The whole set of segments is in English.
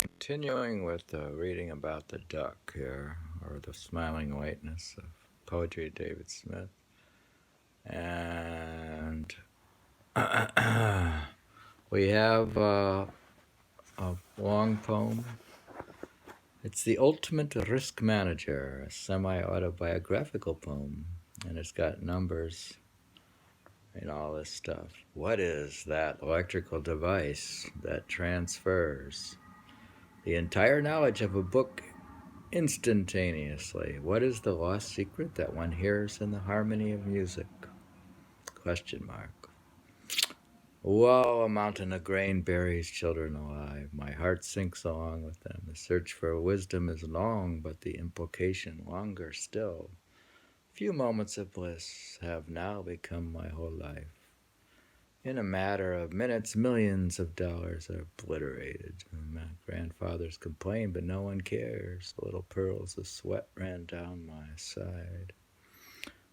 Continuing with the reading about the duck here, or the smiling whiteness of poetry of David Smith. And we have a long poem. It's The Ultimate Risk Manager, a semi-autobiographical poem. And it's got numbers and all this stuff. What is that electrical device that transfers the entire knowledge of a book instantaneously? What is the lost secret that one hears in the harmony of music? Question mark. Whoa, a mountain of grain buries children alive. My heart sinks along with them. The search for wisdom is long, but the implication longer still. Few moments of bliss have now become my whole life. In a matter of minutes, millions of dollars are obliterated. My grandfathers complain, but no one cares. Little pearls of sweat ran down my side.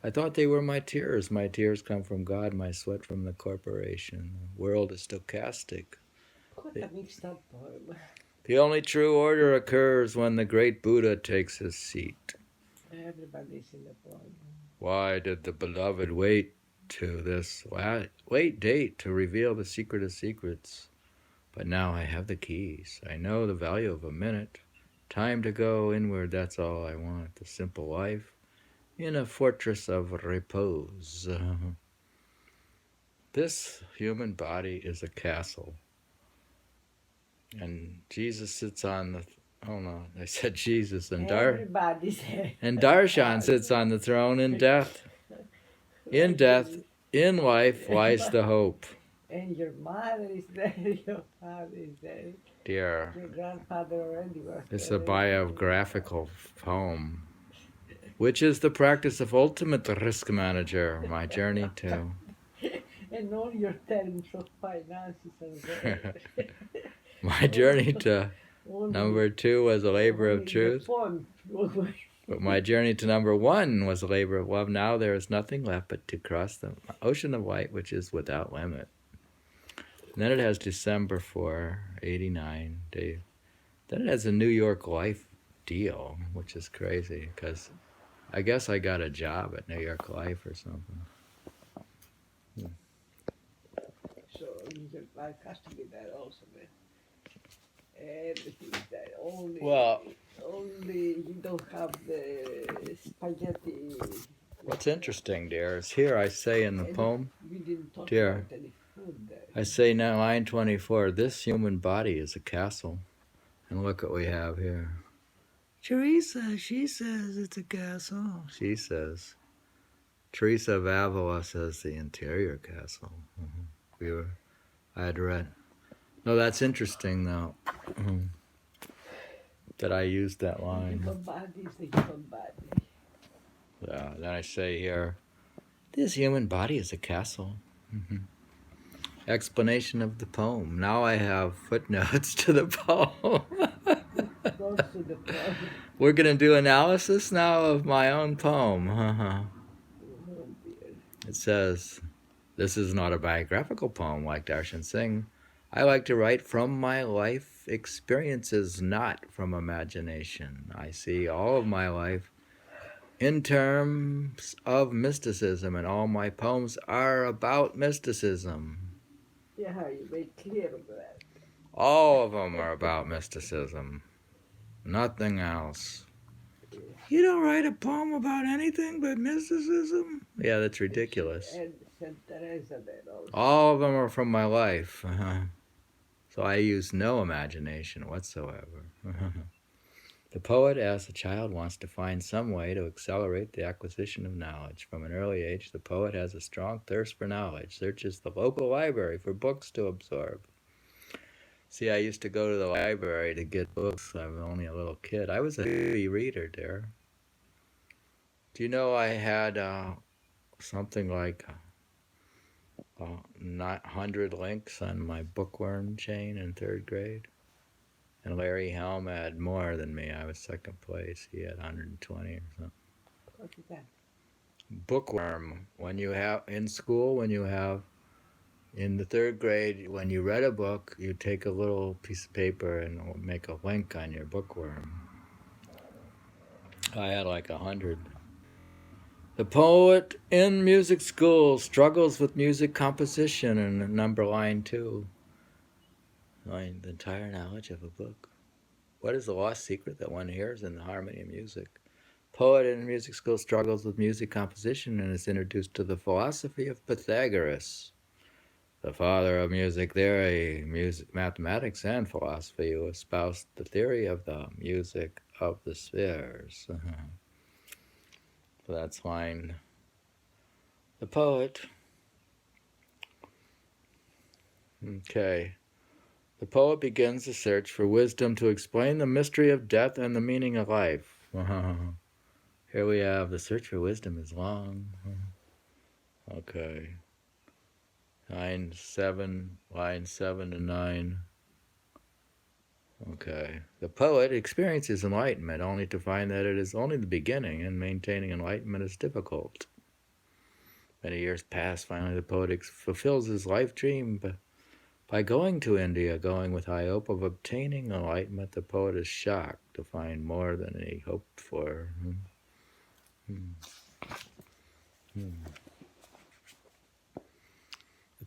I thought they were my tears. My tears come from God, my sweat from the corporation. The world is stochastic. The only true order occurs when the great Buddha takes his seat. Everybody's in the point. Why did the beloved wait to this late date to reveal the secret of secrets? But now I have the keys. I know the value of a minute. Time to go inward, that's all I want. The simple life in a fortress of repose. This human body is a castle. And Jesus sits on the... Oh no, I said Jesus. And Darshan sits on the throne in death. In death, in life lies the hope. And your mother is there, your father is there. Dear, Your grandfather already was it's there. a biographical poem, which is the practice of ultimate risk manager, my journey to... And all your terms of finances are there. My journey to number 2 was a labor of truth. But my journey to number 1 was a labor of love. Now there is nothing left but to cross the ocean of light, which is without limit. And then it has December 4, 89. Then it has a New York Life deal, which is crazy, because I guess I got a job at New York Life or something. So New York Life has to be there also, man. Everything is there. Only you don't have the spaghetti. What's interesting, dear, is here I say in the poem, we didn't talk dear, about any food there. I say now, line 24, this human body is a castle. And look what we have here. Teresa, she says it's a castle. She says. Teresa of Avila says the interior castle. I had read. No, that's interesting, though, that I used that line. The human body is the human body. Yeah, then I say here, this human body is a castle. Explanation of the poem. Now I have footnotes to the poem. We're going to do analysis now of my own poem. It says, this is an autobiographical poem like Darshan Singh. I like to write from my life experiences, not from imagination. I see all of my life in terms of mysticism, and all my poems are about mysticism. Yeah, you made clear of that. All of them are about mysticism. Nothing else. You don't write a poem about anything but mysticism? Yeah, that's ridiculous. And Saint Teresa there also. All of them are from my life. So I use no imagination whatsoever. The poet, as a child, wants to find some way to accelerate the acquisition of knowledge. From an early age, the poet has a strong thirst for knowledge, searches the local library for books to absorb. See, I used to go to the library to get books. I was only a little kid. I was a heavy reader there. Do you know I had something like 100 links on my bookworm chain in 3rd grade? And Larry Helm had more than me. I was 2nd place. He had 120 or something. What is that? Bookworm. When you have, in school, when you have In the third grade, when you read a book, you take a little piece of paper and make a wink on your bookworm. I had like 100. The poet in music school struggles with music composition, and number line 2. The entire knowledge of a book. What is the lost secret that one hears in the harmony of music? Poet in music school struggles with music composition and is introduced to the philosophy of Pythagoras, the father of music theory, music, mathematics, and philosophy, who espoused the theory of the music of the spheres. So that's line. The poet. Okay. The poet begins the search for wisdom to explain the mystery of death and the meaning of life. Here we have the search for wisdom is long. Okay. Line 7 to 9. Okay. The poet experiences enlightenment only to find that it is only the beginning and maintaining enlightenment is difficult. Many years pass. Finally, the poet fulfills his life dream by going to India, going with high hope of obtaining enlightenment. The poet is shocked to find more than he hoped for. The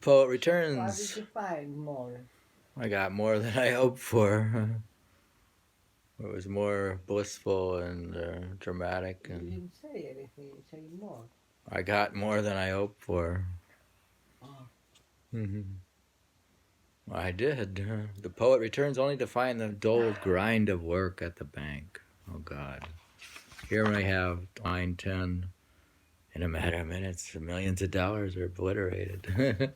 poet returns. What did you find more? I got more than I hoped for. It was more blissful and dramatic. You And didn't say anything, you said more. I got more than I hoped for. Oh. I did. The poet returns only to find the dull grind of work at the bank. Oh, God. Here we have line 10. In a matter of minutes, millions of dollars are obliterated.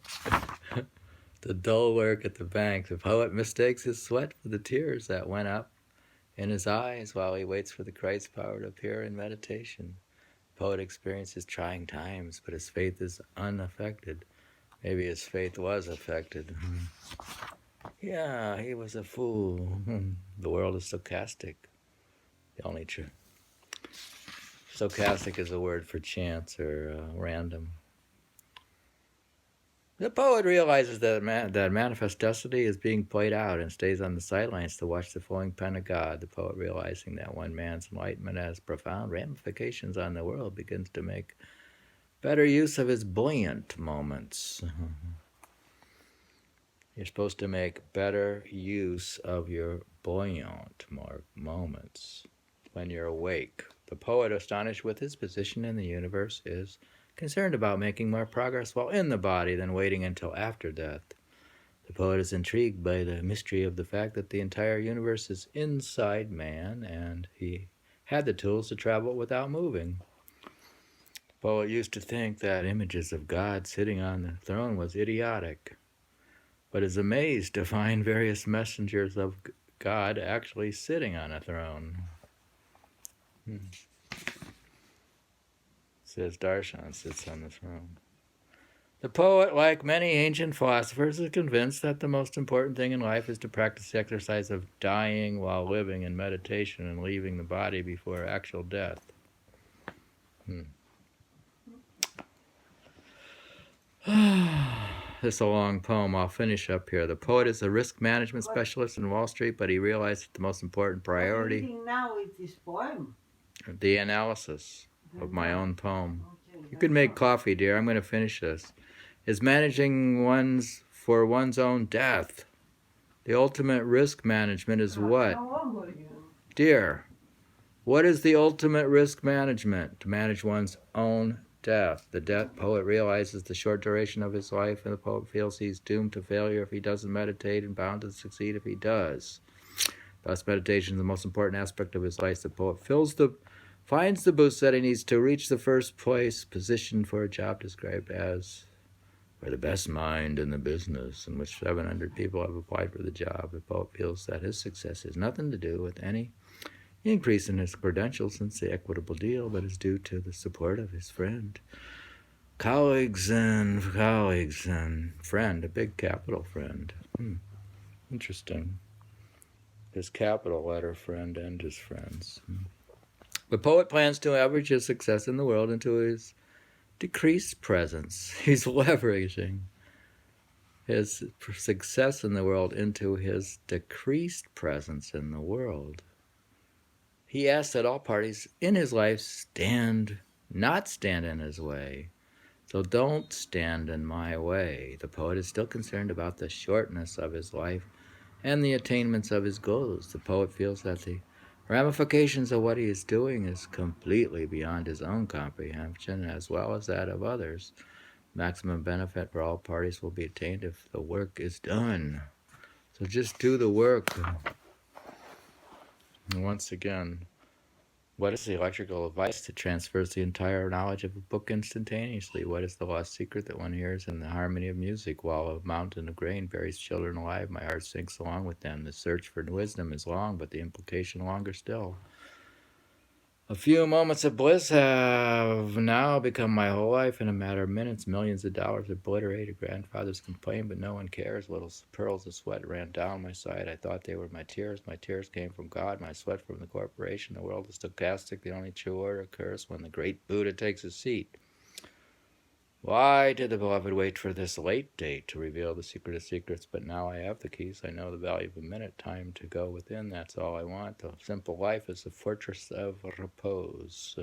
The dull work at the bank. The poet mistakes his sweat for the tears that went up in his eyes while he waits for the Christ power to appear in meditation. The poet experiences trying times, but his faith is unaffected. Maybe his faith was affected. Yeah, he was a fool. The world is stochastic. The only truth. Stochastic is a word for chance or random. The poet realizes that manifest destiny is being played out and stays on the sidelines to watch the flowing pen of God. The poet, realizing that one man's enlightenment has profound ramifications on the world, begins to make better use of his buoyant moments. You're supposed to make better use of your buoyant moments when you're awake. The poet, astonished with his position in the universe, is concerned about making more progress while in the body than waiting until after death. The poet is intrigued by the mystery of the fact that the entire universe is inside man, and he had the tools to travel without moving. The poet used to think that images of God sitting on the throne was idiotic, but is amazed to find various messengers of God actually sitting on a throne. Says Darshan sits on the throne. The poet, like many ancient philosophers, is convinced that the most important thing in life is to practice the exercise of dying while living in meditation and leaving the body before actual death. This is a long poem. I'll finish up here. The poet is a risk management specialist in Wall Street, but he realized that the most important priority... What are you reading now with this poem? The analysis of my own poem. You can make coffee, dear. I'm going to finish this. Is managing for one's own death. The ultimate risk management is what? Dear, what is the ultimate risk management? To manage one's own death. The poet realizes the short duration of his life, and the poet feels he's doomed to failure if he doesn't meditate and bound to succeed if he does. Thus, meditation is the most important aspect of his life. The poet finds the boost that he needs to reach the first place, positioned for a job described as for the best mind in the business, in which 700 people have applied for the job. The poet feels that his success has nothing to do with any increase in his credentials since the equitable deal, but is due to the support of his colleagues and friend, a big capital friend. Interesting. His capital letter friend and his friends. The poet plans to average his success in the world into his decreased presence. He's leveraging his success in the world into his decreased presence in the world. He asks that all parties in his life not stand in his way. So don't stand in my way. The poet is still concerned about the shortness of his life and the attainments of his goals. The poet feels that the ramifications of what he is doing is completely beyond his own comprehension as well as that of others. Maximum benefit for all parties will be attained if the work is done. So just do the work. And once again, what is the electrical device that transfers the entire knowledge of a book instantaneously? What is the lost secret that one hears in the harmony of music? While a mountain of grain buries children alive, my heart sinks along with them. The search for wisdom is long, but the implication longer still. A few moments of bliss have now become my whole life. In a matter of minutes, millions of dollars obliterated. Grandfathers complained, but no one cares. Little pearls of sweat ran down my side. I thought they were my tears. My tears came from God, my sweat from the corporation. The world is stochastic. The only true order occurs when the great Buddha takes his seat. Why did the beloved wait for this late date to reveal the secret of secrets? But now I have the keys. I know the value of a minute. Time to go within. That's all I want. A simple life is a fortress of repose.